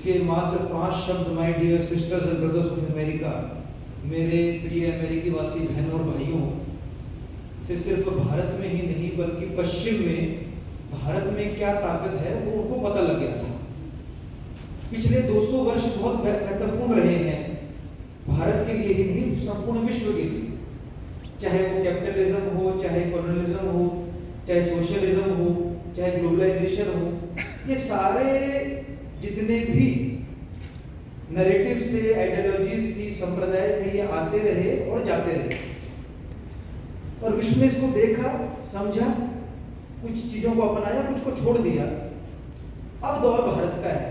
इसके मात्र 5 शब्द my dear sisters and brothers of America, मेरे प्रिय अमेरिकी वासी बहनों और भाइयों, से सिर्फ भारत में ही नहीं बल्कि पश्चिम में भारत में क्या ताकत है वो उनको पता लग गया था। पिछले 200 वर्ष बहुत महत्वपूर्ण रहे हैं भारत के लिए ही नहीं, संपूर्ण विश्व के लिए। चाहे वो कैपिटलिज्म हो, चाहे कॉलोनियलिज्म हो, चाहे सोशलिज्म हो, चाहे ग्लोबलाइजेशन हो, ये सारे जितने भी नैरेटिव्स थे, आइडियोलॉजीज थी, संप्रदाय थे, ये आते रहे और जाते रहे और विश्व ने इसको देखा, समझा, कुछ चीजों को अपनाया, कुछ को छोड़ दिया। अब दौर भारत का है।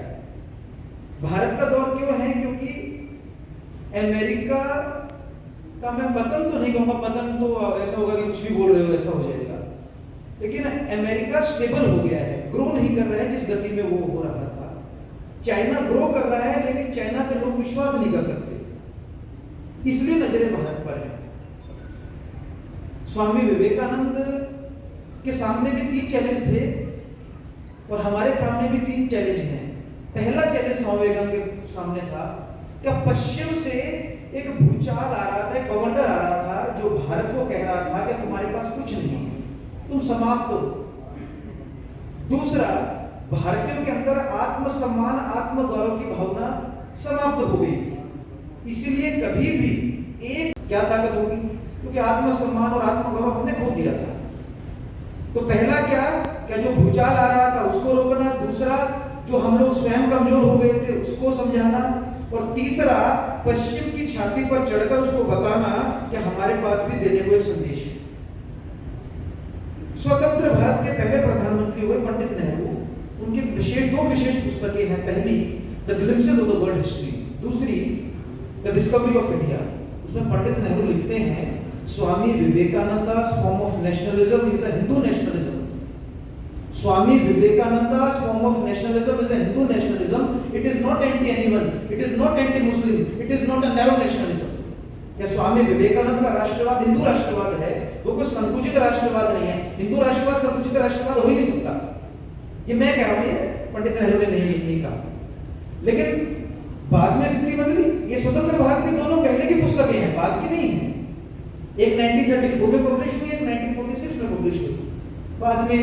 भारत का दौर क्यों है? क्योंकि अमेरिका का, मैं पतन तो नहीं कहूंगा, पतन तो ऐसा होगा कि कुछ भी बोल रहे हो ऐसा हो जाएगा, लेकिन अमेरिका स्टेबल हो गया है, ग्रो नहीं कर रहा है जिस गति में वो हो रहा था। चाइना ग्रो कर रहा है लेकिन चाइना पे लोग विश्वास नहीं कर सकते, इसलिए नजरें भारत पर है। स्वामी विवेकानंद के सामने भी 3 चैलेंज थे और हमारे सामने भी 3 चैलेंज हैं। पहला चैलेंज स्वामी विवेकानंद के सामने था कि पश्चिम से एक भूचाल आ रहा था, एक बवंडर आ रहा था जो भारत को कह रहा था कि तुम्हारे पास कुछ नहीं है, तुम समाप्त हो। दूसरा, भारतीयों के अंदर आत्मसम्मान, आत्मगौरव की भावना समाप्त हो गई थी। इसीलिए कभी भी एक क्या ताकत होगी, क्योंकि आत्मसम्मान और आत्मगौरव हमने खो दिया था। तो पहला क्या जो भूचाल आ रहा था उसको रोकना, दूसरा जो हम लोग स्वयं कमजोर हो गए थे उसको समझाना, और तीसरा पश्चिम की छाती पर चढ़कर उसको बताना कि हमारे पास भी देने को एक संदेश है। स्वतंत्र भारत के पहले प्रधानमंत्री हुए पंडित नेहरू। उनकी दो विशेष पुस्तकें हैं। पहली the glimpses of the world history, दूसरी द डिस्कवरी ऑफ इंडिया। उसमें पंडित नेहरू लिखते हैं, स्वामी विवेकानंदा's form of nationalism is a Hindu nationalism. Swami Vivekananda's form of nationalism is a Hindu nationalism. It is not anti anyone. It is not anti-Muslim. It is not a narrow nationalism. क्या स्वामी विवेकानंद का राष्ट्रवाद हिंदू राष्ट्रवाद है? वो कोई संकुचित राष्ट्रवाद नहीं है। हिंदू राष्ट्रवाद संकुचित राष्ट्रवाद हो ही नहीं सकता। ये मैं कह रहा हूँ, ये पंडित नेहरू ने नहीं कहा। लेकिन बाद में स्थिति बदली। ये स्वतंत्र भारत के दोनों पहले की पुस्तकें हैं, बाद की नहीं है। एक 1934 में पब्लिश हुई, एक 1946 में पब्लिश हुई। बाद में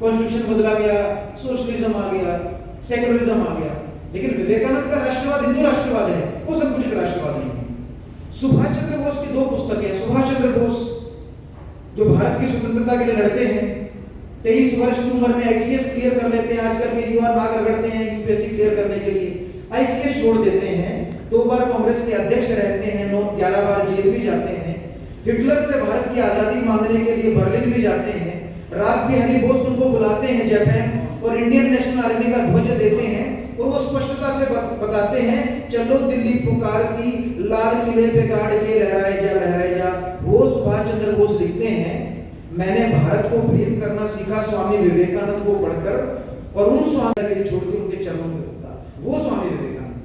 कॉन्स्टिट्यूशन बदला गया, सोशलिज्म आ गया, सेकुलरिज्म आ गया, लेकिन विवेकानंद का राष्ट्रवाद हिंदू राष्ट्रवाद है, वो संकुचित राष्ट्रवाद नहीं है। सुभाष चंद्र बोस की 2 पुस्तकें हैं। सुभाष चंद्र बोस जो भारत की स्वतंत्रता के लिए लड़ते हैं, 23 वर्ष की उम्र में आईसीएस क्लियर कर लेते हैं। आजकल के युवा नाक रगड़ते हैं यूपीएससी क्लियर करने के लिए, आईसीएस छोड़ देते हैं, 2 बार कांग्रेस के अध्यक्ष रहते हैं, 11 बार जेल भी जाते हैं, हिटलर से भारत की आजादी मांगने के लिए बर्लिन भी जाते हैं, रास बिहारी बोस उनको बुलाते हैं जापान और इंडियन नेशनल आर्मी का ध्वज देते हैं और वो स्पष्टता से बताते हैं, चलो दिल्ली पुकारती, लाल किले पे गाड़ के लहराए जा। वो सुभाष चंद्र बोस लिखते हैं, मैंने भारत को प्रेम करना सीखा स्वामी विवेकानंद को पढ़कर और उन स्वामी के लिए छोड़ के उनके चरणों में होता। वो स्वामी विवेकानंद,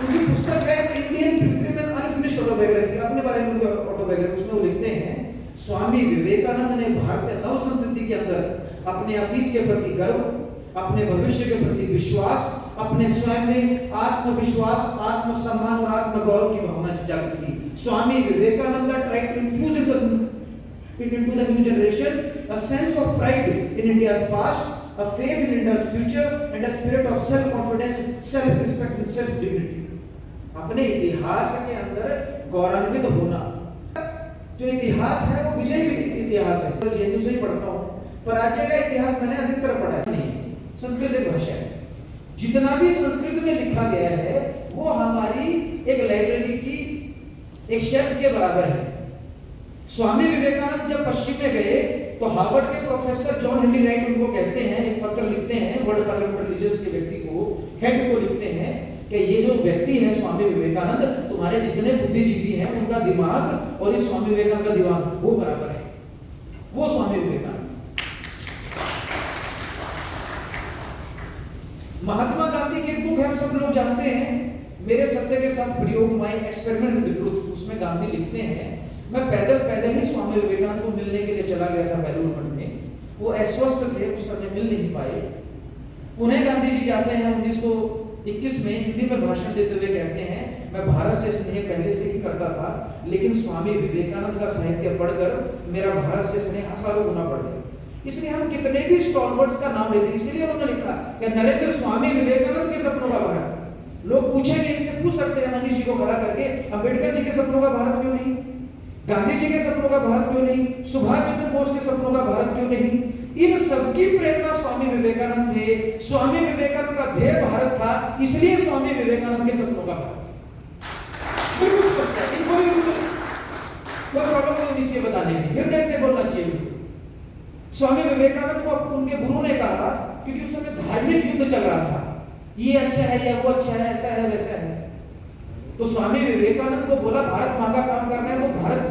उनकी पुस्तक है Indian Pilgrim and unfinished autobiography, अपने बारे में उनकी ऑटोबायोग्राफी। उसमें वो लिखते हैं, स्वामी विवेकानंद ने भारतीय नव संस्कृति के अंदर अपने अतीत के प्रति गर्व, अपने भविष्य के प्रति विश्वास, अपने स्वयं में आत्मविश्वास, आत्मसम्मान और आत्मगौरव की भावना जागृत की। Swami Vivekananda tried to infuse into the new generation a sense of pride in India's past, a faith in India's future and a spirit of self confidence, self respect and self dignity. अपने इतिहास के अंदर गौरवान्वित होना। जो इतिहास है वो विजय इतिहास है। तो जेएनयू से ही पढ़ता हूँ, पराजय का इतिहास मैंने अधिकतर पढ़ा नहीं। संस्कृत एक भाषा है, जितना भी संस्कृत में लिखा गया है वो हमारी एक लाइब्रेरी की एक शेल्फ के बराबर है। स्वामी विवेकानंद जब पश्चिम में गए तो हार्वर्ड के प्रोफेसर जॉन हेनरी राइट उनको कहते हैं, एक पत्र लिखते हैं वर्ल्ड पार्लियामेंट रिलीजियस के व्यक्ति को, हेड को लिखते हैं कि ये जो व्यक्ति है स्वामी विवेकानंद, तुम्हारे जितने बुद्धिजीवी हैं उनका दिमाग और इस स्वामी विवेकानंद का दिमाग वो बराबर है। वो स्वामी विवेकानंद। महात्मा गांधी की एक बुक है, हम सब लोग जानते हैं, मेरे सत्य के साथ प्रयोग, माय एक्सपेरिमेंट विद ट्रुथ। उसमें गांधी लिखते हैं, मैं पैदल ही स्वामी विवेकानंद को मिलने के लिए चला गया था बेलूर मठ में। वो अस्वस्थ थे, उस समय मिल नहीं पाए। उन्हें गांधी जी जाते हैं 1921 में हिंदी में भाषण देते हुए कहते हैं, मैं भारत से स्नेह पहले से ही करता था, लेकिन स्वामी विवेकानंद का साहित्य पढ़कर मेरा भारत से स्नेह हजारों गुना बढ़ गया। इसलिए हम कितने भी स्टॉलवर्ड्स का नाम लेते हैं, इसीलिए उन्होंने लिखा कि नरेंद्र स्वामी विवेकानंद के सपनों का भारत। लोग पूछेंगे, इनसे पूछ सकते हैं मनीष जी को खड़ा करके, अम्बेडकर जी के सपनों का भारत क्यों नहीं, गांधी जी के सपनों का भारत क्यों नहीं, सुभाष चंद्र बोस के सपनों का भारत क्यों नहीं? इन सबकी प्रेरणा स्वामी विवेकानंद थे। स्वामी विवेकानंद का ध्येय भारत था, इसलिए स्वामी विवेकानंद के सपनों का भारत। बिल्कुल स्पष्ट है, इनको कोई प्रॉब्लम नहीं होनी चाहिए बताने में, हृदय से बोलना चाहिए। स्वामी विवेकानंद को उनके गुरु ने कहा, क्योंकि उस समय धार्मिक युद्ध चल रहा था, ये अच्छा है या वो अच्छा है, ऐसा है वैसा है। तो स्वामी विवेकानंद को बोला भारत माँ का काम करना है, तो भारत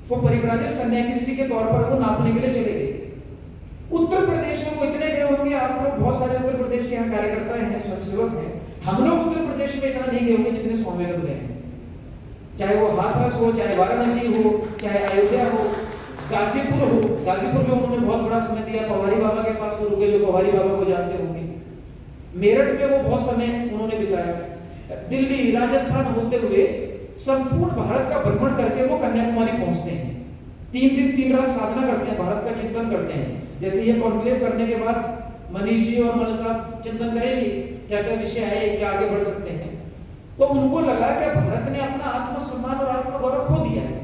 को परिव्राजक सन्यासी के तौर पर वो नापने के लिए चले गए। उत्तर प्रदेश में वो इतने गए होंगे, आप लोग बहुत सारे उत्तर प्रदेश के यहाँ कार्यकर्ता हैं, स्वयंसेवक हैं, हम लोग उत्तर प्रदेश में इतना नहीं गए होंगे जितने स्वामी विवेकानंद गए हैं। चाहे वो हाथरस हो, चाहे वाराणसी हो, चाहे अयोध्या हो, गाजीपुर हो। गाजीपुर में उन्होंने बहुत बड़ा समय दिया, पवारी बाबा के पास वो रुके, जो पवारी बाबा को जानते होंगे। मेरठ में वो बहुत समय उन्होंने बिताया। दिल्ली, राजस्थान होते हुए संपूर्ण भारत का भ्रमण करके वो कन्याकुमारी पहुंचते हैं। 3 दिन 3 रात साधना करते हैं, भारत का चिंतन करते हैं। जैसे ये कॉन्क्लेव करने के बाद मनीष जी और मल साहब चिंतन करेंगे क्या क्या विषय है, क्या आगे बढ़ सकते हैं। तो उनको लगा कि भारत ने अपना आत्मसम्मान और आत्मगौरव खो दिया है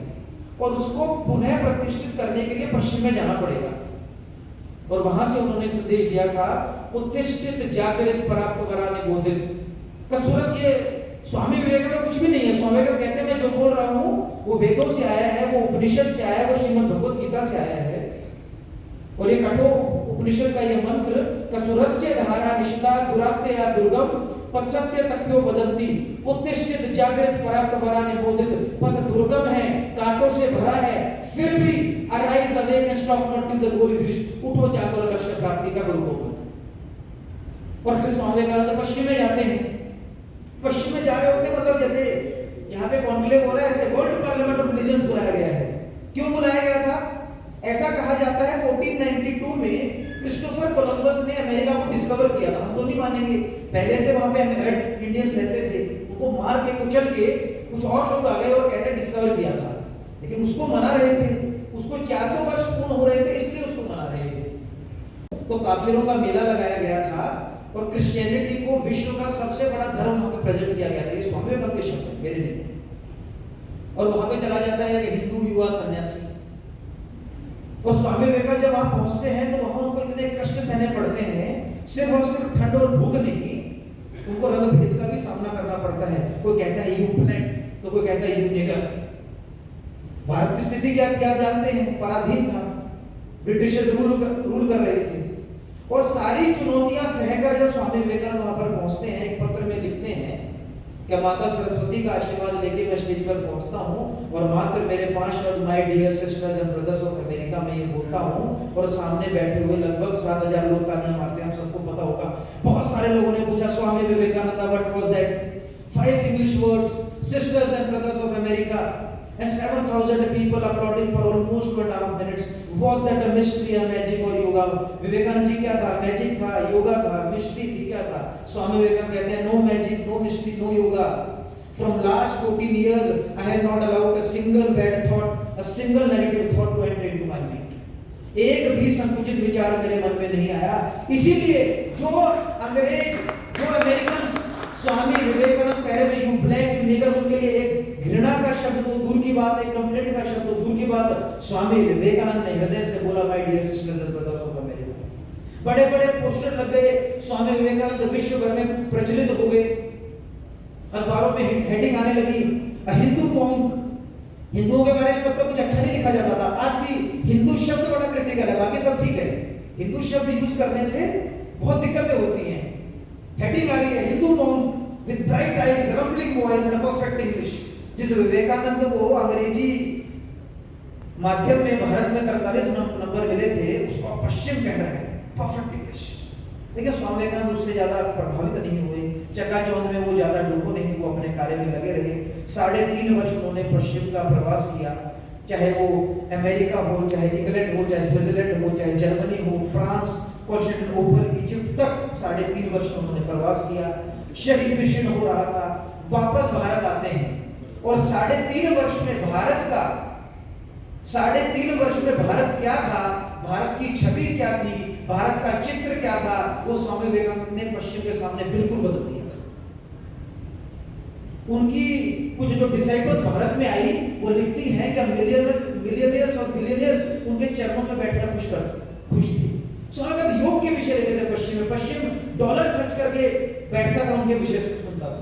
और उसको पुनः प्रतिष्ठित करने के लिए पश्चिम में जाना पड़ेगा। और वहां से उन्होंने संदेश दिया था, उत्तिष्ठित जागृत प्राप्त वरा निबोधित। कसुरस ये स्वामी विवेकानंद कुछ भी नहीं है। स्वामी विवेकानंद कहते हैं मैं जो बोल रहा हूं वो वेदों से आया है, वो उपनिषद से आया है, वो श्रीमद् भगवद गीता से आया है। और ये कठोर उपनिषद का ये मंत्र, कसुरस्य धारा निशिता दुरात्य या दुर्गम पत्सत्य तक्यो बदंती, उत्तिष्ठित जागृत प्राप्त वरा निबोधित। पथ दुर्गम है, कांटों से भरा है, फिर भी arise awake and stop not till the goal is reached. उठो जागो और लक्ष्य प्राप्ति का गुरु को। और फिर स्वामी विवेकानंद पश्चिम में जाते हैं। पश्चिम में जा रहे होते मतलब जैसे यहाँ पे कॉन्क्लेव हो रहा है, ऐसे वर्ल्ड पार्लियामेंट ऑफ रिलीजन्स बुलाया गया है। क्यों बुलाया गया था? ऐसा कहा जाता है 1492 में क्रिस्टोफर कोलंबस ने अमेरिका को डिस्कवर किया था। हम तो नहीं मानेंगे, पहले से वहां पे रेड इंडियंस रहते थे, उनको मार के कुचल के कुछ और लोग आ गए और कहते डिस्कवर किया था। लेकिन उसको मना रहे थे, उसको 400 वर्ष पूर्ण हो रहे थे, इसलिए उसको मना रहे थे। तो काफिरों का मेला लगाया गया था और क्रिश्चियनिटी को विश्व का सबसे बड़ा धर्म वहां पे प्रेजेंट किया गया था। ये स्वामी विवेकानंद के शब्द हैं, मेरे नहीं। और वहां पे चला जाता है कि हिंदू युवा सन्यासी। और स्वामी विवेकानंद जब वहां पहुंचते हैं तो वहां उनको इतने कष्ट सहने पड़ते हैं, सिर्फ और सिर्फ ठंड और भूख नहीं, उनको रंग भेद का भी सामना करना पड़ता है। कोई कहता है यू ब्लैक, तो कोई कहता है यू निगर। भारत की स्थिति क्या थी आप जानते हैं, पराधीन था, ब्रिटिशर्स रूल कर रहे थे। और सारी चुनौतियां सहकर जब स्वामी विवेकानंद वहां पर पहुंचते हैं, एक पत्र में लिखते हैं कि माता सरस्वती का आशीर्वाद लेके मैं स्टेज पर पहुंचता हूं और मात्र मेरे 5 शब्द my dear sisters and brothers of America में ये बोलता हूं और सामने बैठे हुए लगभग 7000 लोग तालियां मारते हैं। हम सबको पता होगा। बहुत सारे लोगों ने पूछा Swami Vivekananda what was that? 5 English words, sisters and brothers of America, and 7,000 people applauding for almost 2.5 minutes. Was that a mystery, a magic or yoga? Vivekananda ji क्या था? मैजिक था, योगा था, मिस्ट्री थी, क्या था? स्वामी विवेकानंद कहते हैं no magic, no mystery, no yoga. From last 14 years, I have not allowed a single bad thought, a single negative thought to enter into my mind. एक भी संकुचित विचार मेरे मन में नहीं आया। इसीलिए जो अंग्रेज, जो अमेरिकन स्वामी विवेकानंद कह रहे थे यू ब्लैक, यू निगर, उनके लिए एक घृणा का शब्द तो दूर की बात, एक कंप्लेंट का शब्द तो दूर की बात, स्वामी विवेकानंद ने हृदय से बोला my dear sisters and brothers of America. बड़े बड़े पोस्टर लग गए, स्वामी विवेकानंद विश्व भर में प्रचलित हो गए, अखबारों में हेडिंग आने लगी, हिंदू मॉन्क। हिंदुओं के बारे में तब तक कुछ अच्छा नहीं लिखा जाता था। आज भी हिंदू शब्द बड़ा क्रिटिकल है, बाकी सब ठीक है। हिंदू शब्द यूज करने से बहुत दिक्कतें होती हैं। हेडिंग आ रही है Hindu monk with bright eyes, rambling voice and perfect English. जिस विवेकानंद को अंग्रेजी माध्यम में भारत में 43 नंबर मिले थे, उसको पश्चिम कह रहे हैं परफेक्ट इंग्लिश। लेकिन स्वामी विवेकानंद उससे ज्यादा प्रभावित नहीं हुए, चकाचौंध में वो ज्यादा डूबो नहीं, वो अपने कार्य में लगे रहे। 3.5 वर्ष उन्होंने पश्चिम का प्रवास किया, चाहे वो अमेरिका हो, चाहे इंग्लैंड हो, चाहे स्विट्जरलैंड हो, चाहे जर्मनी हो, फ्रांस, कॉन्स्टेंटिनोपल इजिप्ट तक 3.5 वर्ष में उन्होंने प्रवास किया। शरीर विषीर्ण हो रहा था, वापस भारत आते हैं और 3.5 वर्ष में भारत का 3.5 वर्ष में भारत क्या था, भारत की छवि क्या थी, भारत का चित्र क्या था, वो स्वामी विवेकानंद ने पश्चिम के सामने बिल्कुल बदल दिया था। उनकी कुछ जो डिसाइपल्स भारत में आई वो लिखती हैं कि मिलियनियर्स और बिलियनियर्स उनके चरणों में बैठकर खुश थी। स्वागत योग के विषय लेते थे पश्चिम में, पश्चिम डॉलर खर्च करके बैठता था, उनके विषय सुनता था।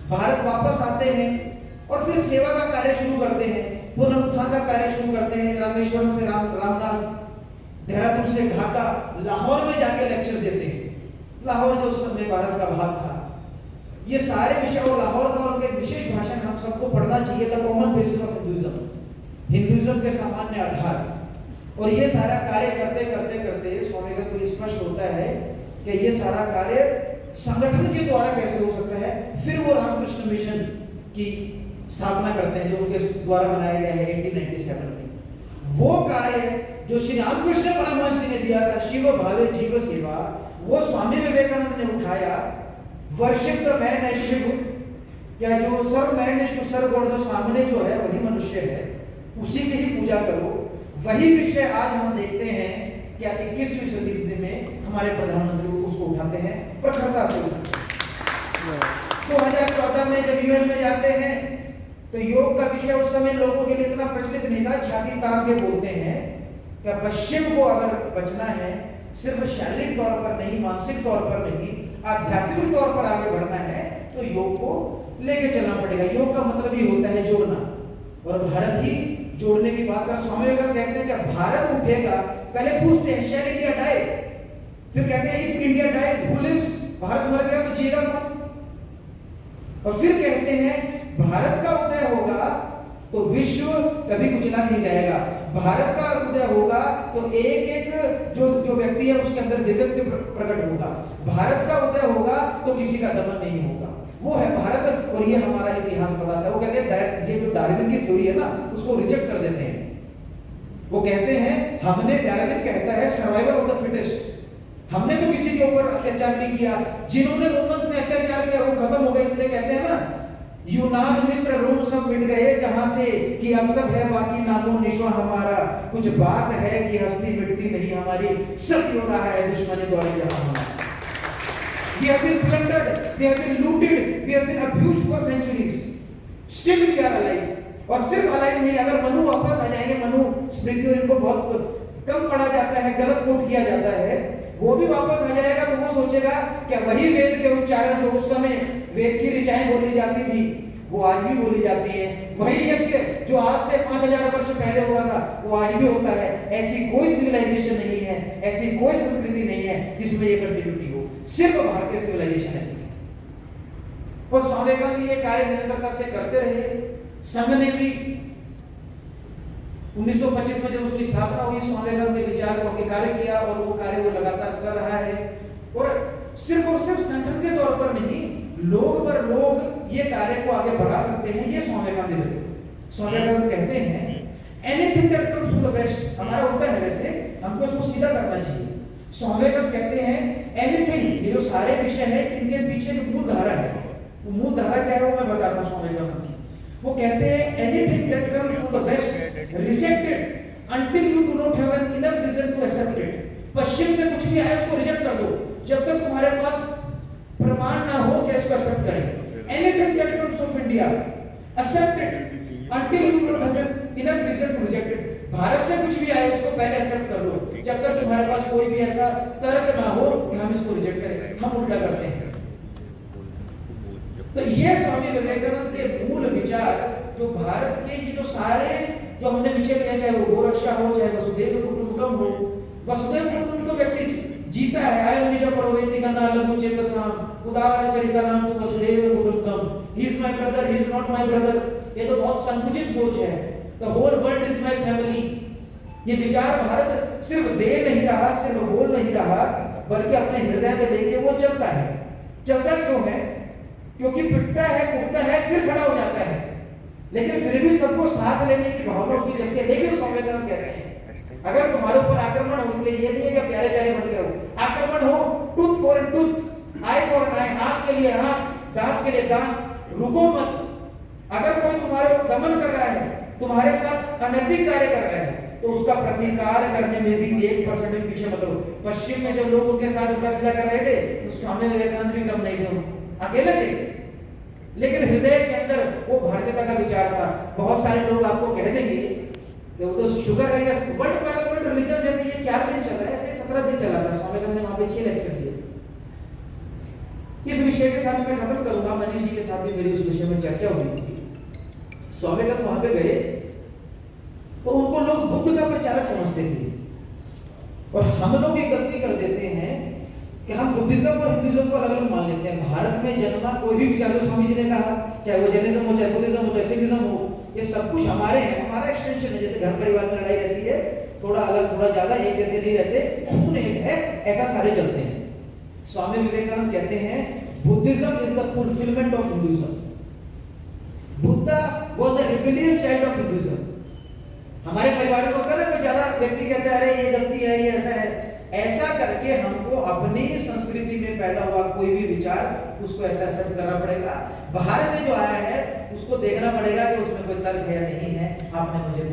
भारत वापस आते हैं और फिर सेवा का कार्य शुरू करते हैं, पुनरुत्थान का कार्य शुरू करते हैं। रामेश्वरम से रामनाथ, देहरादून से ढाका, लाहौर में जाके लेक्चर्स देते हैं। लाहौर जो उस समय भारत का भाग था, ये सारे विषय और लाहौर का उनके विशेष भाषण हम सबको पढ़ना चाहिए, the common basis of Hinduism, Hinduism के सामान्य आधार। और ये सारा कार्य करते करते करते स्वामी को स्पष्ट होता है कि ये सारा कार्य संगठन के द्वारा कैसे हो सकता है। फिर वो रामकृष्ण मिशन की स्थापना करते हैं जो उनके द्वारा बनाया गया है 1897 में। वो कार्य जो श्री रामकृष्ण परमहंस जी ने दिया था, शिव भावे जीव सेवा, वो स्वामी विवेकानंद ने उठाया। Worship the man as Shiva, या जो serve man is to serve God, जो सामने जो है वही मनुष्य है, उसी की ही पूजा करो। वही विषय आज हम देखते हैं क्या 21वीं सदी में हमारे प्रधानमंत्री उसको उठाते हैं, प्रखरता से उठाते हैं। 2014 में जब यूएन में जाते हैं तो योग का विषय उस समय लोगों के लिए इतना प्रचलित नहीं था, छाती तान के बोलते हैं कि पश्चिम को अगर बचना है, सिर्फ शारीरिक तौर पर नहीं, मानसिक तौर पर नहीं, आध्यात्मिक तौर पर आगे बढ़ना है तो योग को लेके चलना पड़ेगा। योग का मतलब ही होता है जोड़ना, और भारत ही जोड़ने की बात कर। स्वामी विवेकानंद कहते हैं कि भारत उठेगा, पहले पूछते हैं शैल इंडिया डाई, फिर कहते हैं if India dies who lives, Bharat मर गया तो जिएगा कौन, और फिर कहते हैं भारत का उदय होगा तो विश्व कभी कुचला नहीं जाएगा। भारत का उदय होगा तो एक एक जो व्यक्ति है उसके अंदर दिव्यत्व प्रकट होगा। भारत का उदय होगा तो किसी का दमन नहीं होगा। वो है भारत, और ये हमारा इतिहास बताता है। वो कहते हैं ये जो डार्विन की थ्योरी है ना, उसको रिजेक्ट कर देते हैं। वो कहते हैं हमने, डार्विन कहता है सर्वाइवल ऑफ द फिटेस्ट, हमने तो किसी के ऊपर अत्याचार नहीं किया, जिन्होंने रोमन्स ने अत्याचार किया वो खत्म हो गए। इसलिए कहते हैं ना यूनान, मिस्र, रोम सब मिट गए जहां से कि अब तक है बाकी नामो निशो हमारा, कुछ बात है कि हस्ती मिटती नहीं हमारी, सब हो रहा है दुश्मनी द्वारा जहां हमारा। We have been plundered, we have been looted, we have been abused for centuries, still we are alive। और सिर्फ अलाइव नहीं, अगर मनु वापस आ जाएंगे, मनु स्मृति और इनको बहुत कम पढ़ा जाता है, गलत कोट किया जाता है, वो भी वापस आ जाएगा तो वो सोचेगा कि वही वेद के उच्चारण जो उस समय वेद की ऋचाएं बोली जाती थी वो आज भी बोली जाती है, वही यज्ञ जो आज से 5000 वर्ष पहले हुआ था वो आज भी होता है। ऐसी कोई सिविलाइजेशन नहीं है, ऐसी कोई संस्कृति नहीं है जिसमें ये कंटिन्यूटी हो, सिर्फ भारतीय सिविलाइजेशन ऐसी है। और स्वामी विवेकानंद ये कार्य निरंतरता से करते रहे। संघ ने भी 1925 में जब उसकी स्थापना हुई, स्वामी विवेकानंद ने विचार को अंगीकार किया और वो कार्य वो लगातार कर रहा है। और सिर्फ संगठन के तौर पर नहीं, लोग पर लोग ये कार्य को आगे बढ़ा सकते हैं, ये स्वामी विवेकानंद ने। स्वामी विवेकानंद कहते हैं anything that comes from the west, हमारा उल्टा है वैसे, हमको इसको सीधा करना चाहिए। स्वामी विवेकानंद कहते हैं एनीथिंग, ये जो सारे विषय है इनके पीछे जो मूल धारा है, वो मूल धारा क्या है वो मैं बता रहा हूं स्वामी विवेकानंद की। वो कहते हैं anything that comes from the west rejected until you do not have an enough reason to accept it। पश्चिम से कुछ भी आए उसको रिजेक्ट कर दो जब तक तुम्हारे पास प्रमाण ना हो कि इसको एक्सेप्ट करें। Anything that comes of India accept it until you do not have enough reason to reject it। Bharat से कुछ भी आए उसको पहले एक्सेप्ट कर लो जब तक तुम्हारे पास कोई भी ऐसा तर्क ना हो कि हम इसको रिजेक्ट करें। हम उल्टा करते हैं। तो ये स्वामी विवेकानंद के मूल विचार जो भारत के ये जो सारे जो हमने विषय लिया, चाहे वो गोरक्षा हो, चाहे वसुधैव कुटुंबकम हो, वसुधैव कुटुंबकम तो व्यक्ति जीता है। अयम निज परोवेति गना लघु चेतसाम उदार चरितानाम तु वसुधैव कुटुंबकम, he is my brother, he is not my brother. ये तो बहुत संकुचित सोच है। The whole world is my family. ये विचार भारत सिर्फ दे नहीं रहा, सिर्फ बोल नहीं रहा, बल्कि अपने हृदय में लेके वो चलता है। चलता क्यों है? क्योंकि पिटता है, कुटता है, फिर खड़ा हो जाता है, लेकिन फिर भी सबको साथ लेने की भावना उसकी चलती है। लेकिन स्वामी विवेकानंद कहते हैं अगर तुम्हारे ऊपर आक्रमण हो, इसलिए ये नहीं है कि प्यारे प्यारे बन के रहो, आक्रमण हो, tooth for tooth, I for I, आंख के लिए आंख, दांत के लिए दांत, रुको मत। अगर कोई तुम्हारे ऊपर दमन कर रहा है, तुम्हारे साथ अनैतिक कार्य कर रहा है, तो उसका प्रतिकार करने में भी 1% भी पीछे मत रहो। पश्चिम में जब लोग उनके साथ उल्टा सीधा कर रहे थे, तो स्वामी विवेकानंद भी कम नहीं थे, अकेले थे, लेकिन हृदय के अंदर वो भारतीयता का विचार था। बहुत सारे लोग आपको कह देंगे कि वो तो शुगर है, वर्ल्ड पार्लियामेंट रिलीजन जैसे ये 4 दिन चल रहा है, ऐसे 17 दिन चला था। स्वामी विवेकानंद ने वहां पे 6 लेक्चर दिए। इस विषय के साथ मैं खत्म करूंगा। मनीष जी के साथ भी मेरी उस विषय में चर्चा हुई थी। स्वामी विवेकानंद वहां पे गए तो उनको लोग बुद्ध का प्रचारक समझते थे, और हम लोग ये गलती कर देते हैं कि हम बुद्धिज्म और हिंदुइज्म को अलग अलग मान लेते हैं। भारत में जन्मा कोई भी विचार, जो स्वामी जी ने कहा, चाहे वो जैनिज्म हो, चाहे बुद्धिज्म हो, चाहे सिखिज्म हो, ये सब कुछ हमारे हैं, हमारा एक्सटेंशन है। जैसे घर परिवार में लड़ाई रहती है, थोड़ा अलग थोड़ा ज्यादा, एक जैसे नहीं रहते, खून एक है, ऐसा सारे चलते हैं। स्वामी विवेकानंद कहते हैं Buddhism is the fulfilment of Hinduism, Buddha was the rebellious child of Hinduism. हमारे परिवार में होता है ना, कोई ज्यादा व्यक्ति कहता है अरे ये गलती है, ये ऐसा है, ऐसा करके हमको अपनी संस्कृति में पैदा हुआ कोई भी विचार उसको ऐसा एक्सेप्ट करना पड़ेगा। बाहर से जो आया है उसको देखना पड़ेगा कि उसमें कोई तर्क है या नहीं है। आपने मुझे